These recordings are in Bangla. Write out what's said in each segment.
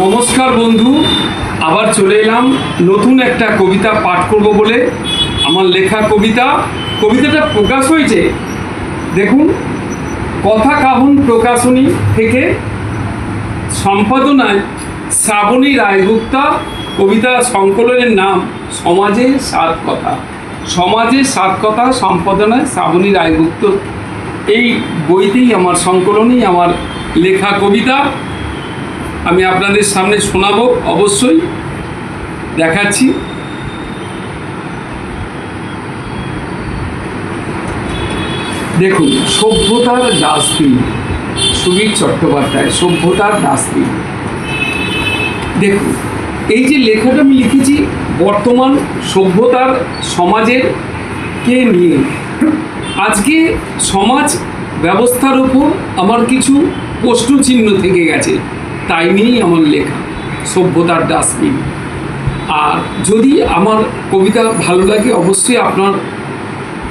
নমস্কার বন্ধু, আবার চলে এলাম নতুন একটা কবিতা পাঠ করব বলে। আমার লেখা কবিতাটা প্রকাশ হয়েছে দেখুন, কথা কাহন প্রকাশনী থেকে, সম্পাদনায় শ্রাবণী রায়গুপ্তা। কবিতা সংকলনের নাম সমাজে সাত কথা। সম্পাদনায় শ্রাবণী রায়গুপ্ত। এই বইতেই আমার সংকলনেই আমার লেখা কবিতা আমি আপনাদের সামনে শোনাবো। অবশ্যই দেখাচ্ছি। দেখুন, সভ্যতার ডাস্টবিন, সুবীর চট্টোপাধ্যায়। সভ্যতার ডাস্টবিন। দেখুন, এই যে লেখাটা আমি লিখেছি বর্তমান সভ্যতার সমাজের কে নিয়ে। আজকে সমাজ ব্যবস্থার উপর আমার কিছু প্রশ্নচিহ্ন থেকে গেছে, তাই নিয়েই আমার লেখা সভ্যতার ডাস্টবিন। আর যদি আমার কবিতা ভালো লাগে, অবশ্যই আপনার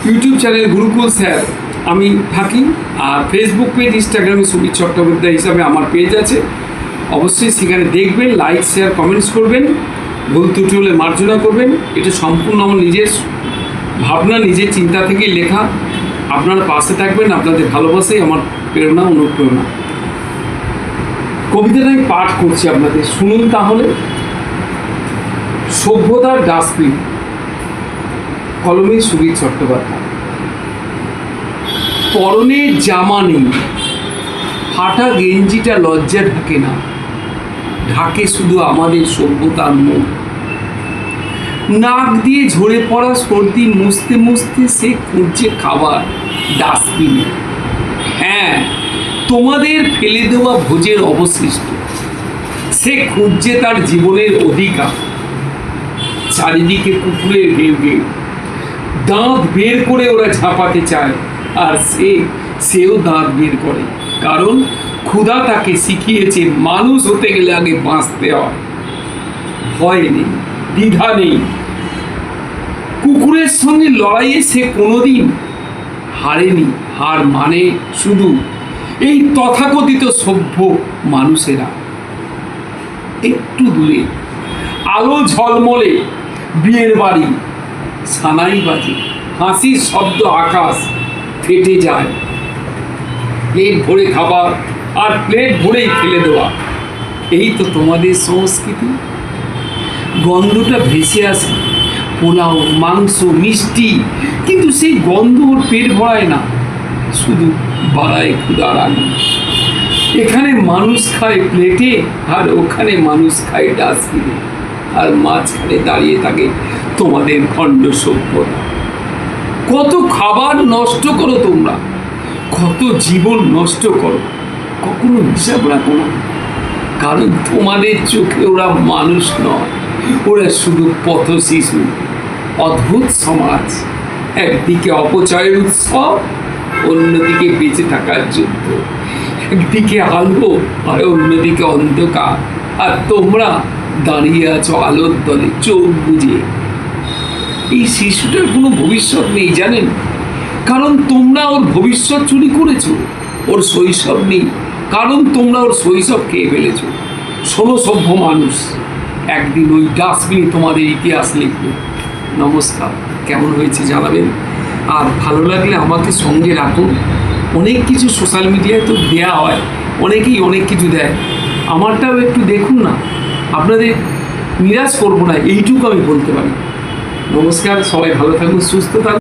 ইউটিউব চ্যানেল গুরুকুল স্যার আমি থাকি, আর ফেসবুক পেজ, ইনস্টাগ্রামে সুবীর চট্টোপাধ্যায় হিসাবে আমার পেজ আছে। অবশ্যই সেখানে দেখবেন, লাইক শেয়ার কমেন্টস করবেন, ভুল ত্রুটি হলে মার্জনা করবেন। এটা সম্পূর্ণ আমার নিজের ভাবনা, নিজের চিন্তা থেকেই লেখা। আপনারা পাশে থাকবেন, আপনাদের ভালোবাসাই আমার প্রেরণা, অনুপ্রেরণা। কবিতাটা আমি পাঠ করছি, আপনাদের শুনুন তাহলে। সভ্যতার ডাস্টবিন, কলমে সুবীর চট্টোপাধ্যায়। পরনে জামা নেই, ফাটা গেঞ্জিটা লজ্জা ঢাকে না, ঢাকে শুধু আমাদের সভ্যতার মুখ। নাক দিয়ে ঝরে পড়া সর্দি মুছতে মুছতে সে খুঁজছে খাবার ডাস্টবিনে। হ্যাঁ, তোমাদের ফেলে দেওয়া ভোজের অবশিষ্ট সে খুঁজছে তার জীবনের অধিকার। চারিদিকে কুকুরের ঘেউ ঘেউ, দাঁত বের করে ওরা ঝাঁপাতে চায়, আর সেও দাঁত বের করে, কারণ ক্ষুধা তাকে শিখিয়েছে মানুষ হতে গেলে আগে বাঁচতে হয়। ভয় নেই, দ্বিধা নেই, কুকুরের সঙ্গে লড়াইয়ে সে কোনোদিন হারেনি। হার মানে শুধু এই তথাকথিত সভ্য মানুষেরা। একটু দূরে আলো ঝলমলে বিয়ের বাড়ি, সানাই বাজে, হাসির শব্দ, আকাশ ফেটে যায়। প্লেট ভরে খাবার আর প্লেট ভরেই ফেলে দেওয়া, এই তো তোমাদের সংস্কৃতি। গন্ধটা ভেসে আসে, পোলাও, মাংস, মিষ্টি, কিন্তু সেই গন্ধ ওর পেট ভরায় না, শুধু বাড়ায় ক্ষুধার আগুন। এখানে মানুষ খায় প্লেটে, আর ওখানে মানুষ খায় ডাস্টবিনে, আর মাঝখানে দাঁড়িয়ে থাকে তোমাদের ভণ্ড সভ্যতা। কত খাবার নষ্ট করো তোমরা, কত জীবন নষ্ট করো, কখনো হিসাব রাখো না। কারণ তোমাদের চোখে ওরা মানুষ নয়, ওরা শুধু পথ শিশু। অদ্ভুত সমাজ, একদিকে অপচয়ের উৎসব, অন্যদিকে বেঁচে থাকার যুদ্ধ। একদিকে আলো আর অন্যদিকে অন্ধকার, আর তোমরা দাঁড়িয়ে আছো আলোর দলে চোখ বুঝে। এই শিশুটার কোনো ভবিষ্যৎ নেই, জানেন? কারণ তোমরা ওর ভবিষ্যৎ চুরি করেছো। ওর শৈশব নেই, কারণ তোমরা ওর শৈশব খেয়ে ফেলেছো। শোনো সভ্য মানুষ, একদিন ওই ডাস্টবিনে তোমাদের ইতিহাস লিখবে। নমস্কার, কেমন হয়েছে জানাবেন, আর ভালো লাগলে আমাকে সঙ্গে রাখুন। অনেক কিছু সোশ্যাল মিডিয়ায় তো দেওয়া হয়, অনেকেই অনেক কিছু দেয়, আমারটাও একটু দেখুন না। আপনাদের নিরাশ করবো না, এইটুকু আমি বলতে পারি। নমস্কার, সবাই ভালো থাকুন, সুস্থ থাকুন।